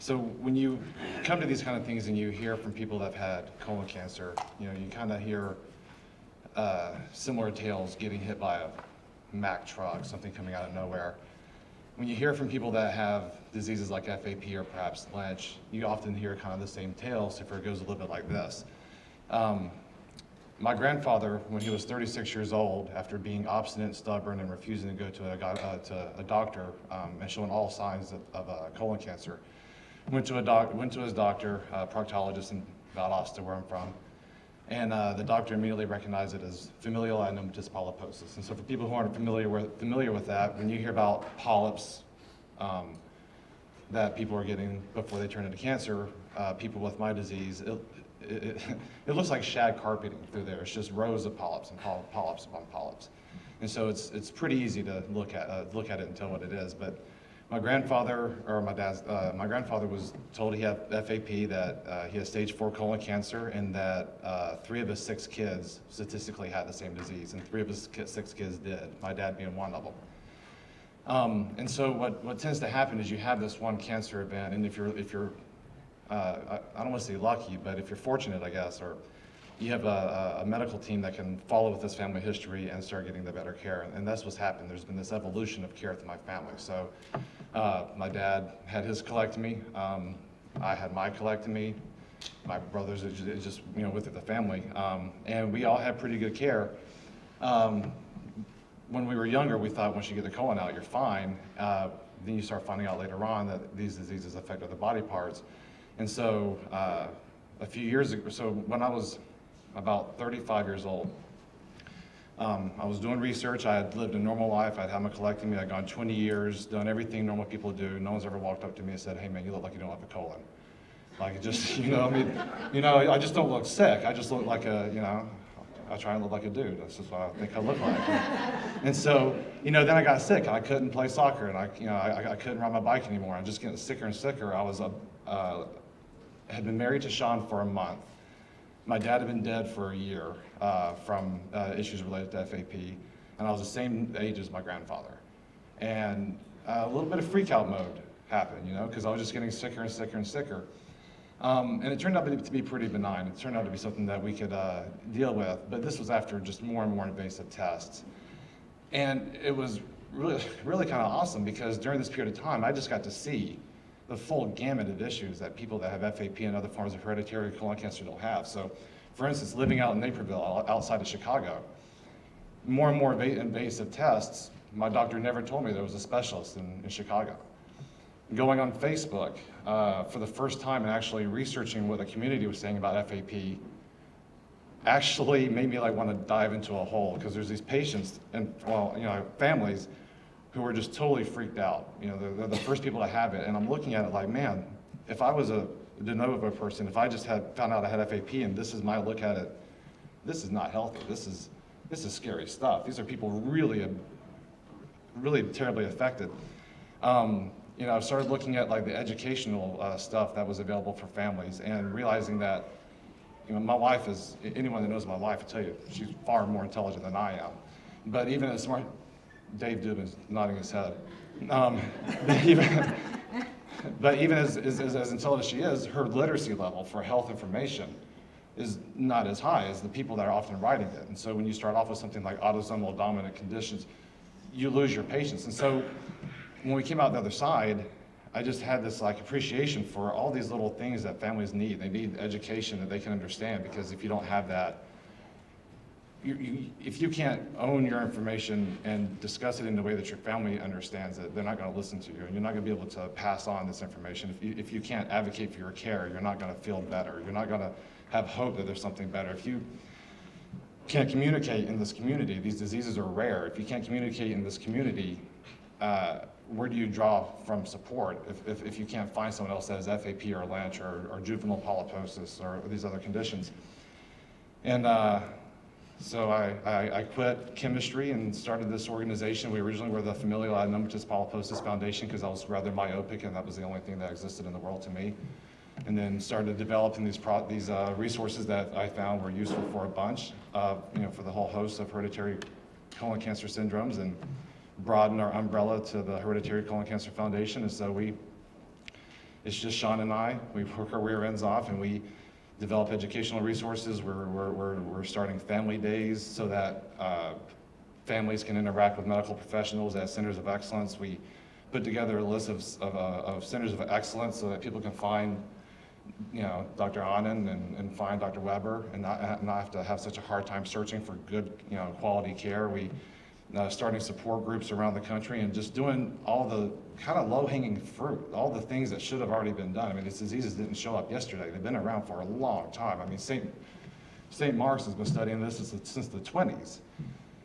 So when you come to these kind of things and you hear from people that have had colon cancer, you kind of hear similar tales, getting hit by a Mack truck, something coming out of nowhere. When you hear from people that have diseases like FAP or perhaps Lynch, you often hear kind of the same tale, so it goes a little bit like this. My grandfather, when he was 36 years old, after being obstinate, stubborn, and refusing to go to a doctor and showing all signs of colon cancer, went to his doctor, proctologist in Valdosta, where I'm from, and the doctor immediately recognized it as familial adenomatous polyposis. And so for people who aren't familiar with that, when you hear about polyps that people are getting before they turn into cancer, people with my disease, it looks like shag carpeting through there. It's just rows of polyps and polyps upon polyps. And so it's pretty easy to look at it and tell what it is. But my grandfather was told he had FAP, that he had stage 4 colon cancer, and that 3 of his 6 kids statistically had the same disease, and 3 of his 6 kids did, my dad being one of them. And so what tends to happen is you have this one cancer event, and if you're I don't want to say lucky, but if you're fortunate, I guess, or you have a medical team that can follow with this family history and start getting the better care. And that's what's happened. There's been this evolution of care through my family. So my dad had his colectomy. I had my colectomy. My brothers are just with the family. And we all had pretty good care. When we were younger, we thought once you get the colon out, you're fine. Then you start finding out later on that these diseases affect other body parts. And so a few years ago, so when I was about 35 years old, I was doing research. I had lived a normal life. I'd had my colectomy. I'd gone 20 years, done everything normal people do. No one's ever walked up to me and said, "Hey man, you look like you don't have a colon." Like it just, I just don't look sick. I just look like I try and look like a dude. That's just what I think I look like. And so, then I got sick. I couldn't play soccer, and I couldn't ride my bike anymore. I'm just getting sicker and sicker. I was had been married to Sean for a month. My dad had been dead for a year from issues related to FAP, and I was the same age as my grandfather. And a little bit of freak out mode happened, because I was just getting sicker and sicker and sicker. And it turned out to be pretty benign. It turned out to be something that we could deal with, but this was after just more and more invasive tests. And it was really, really kind of awesome, because during this period of time, I just got to see the full gamut of issues that people that have FAP and other forms of hereditary colon cancer don't have. So, for instance, living out in Naperville, outside of Chicago, more and more invasive tests, my doctor never told me there was a specialist in Chicago. Going on Facebook for the first time and actually researching what the community was saying about FAP actually made me want to dive into a hole, because there's these patients and families who were just totally freaked out. They're the first people to have it, and I'm looking at it like, man, if I was a de novo person, if I just had found out I had FAP and this is my look at it, this is not healthy. This is scary stuff. These are people really terribly affected. I started looking at the educational stuff that was available for families, and realizing that my wife is, anyone that knows my wife will tell you, she's far more intelligent than I am. But even as smart, Dave Dubin's nodding his head. But even as intelligent as she is, her literacy level for health information is not as high as the people that are often writing it. And so when you start off with something like autosomal dominant conditions, you lose your patience. And so when we came out the other side, I just had this appreciation for all these little things that families need. They need education that they can understand, because if you don't have that, if you can't own your information and discuss it in the way that your family understands it, they're not going to listen to you, and you're not going to be able to pass on this information. If you can't advocate for your care, you're not going to feel better. You're not going to have hope that there's something better. If you can't communicate in this community, these diseases are rare. If you can't communicate in this community, where do you draw from support if you can't find someone else that has FAP or Lynch or juvenile polyposis or these other conditions? And so I quit chemistry and started this organization. We originally were the Familial Adenomatous Polyposis Foundation, because I was rather myopic and that was the only thing that existed in the world to me. And then started developing these resources that I found were useful for a bunch, for the whole host of hereditary colon cancer syndromes, and broaden our umbrella to the Hereditary Colon Cancer Foundation. And so it's just Sean and I. We work our rear ends off, and we develop educational resources. We're starting family days so that families can interact with medical professionals at centers of excellence. We put together a list of centers of excellence so that people can find, you know, Dr. Anand and find Dr. Weber and not have to have such a hard time searching for good, you know, quality care. We starting support groups around the country and just doing all the kind of low-hanging fruit, all the things that should have already been done. I mean, these diseases didn't show up yesterday. They've been around for a long time. I mean, St. Mark's has been studying this since the 20s,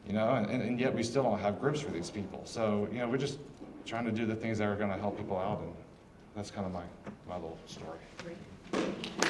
you know, and yet we still don't have groups for these people. So, you know, we're just trying to do the things that are going to help people out, and that's kind of my little story. Great.